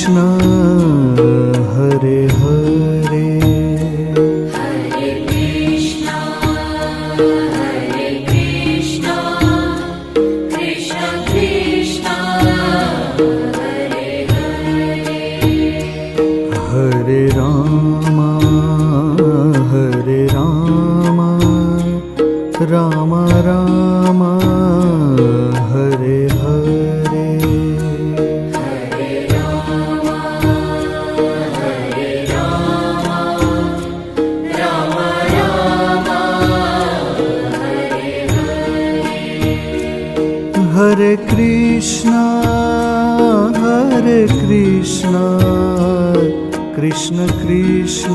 Krishna Hare Hare Hare Krishna Krishna Krishna Hare Hare Hare Ram Ram Ram Hare Hare Hare Ram Ram Ram Hare Hare Hare Krishna Krishna Krishna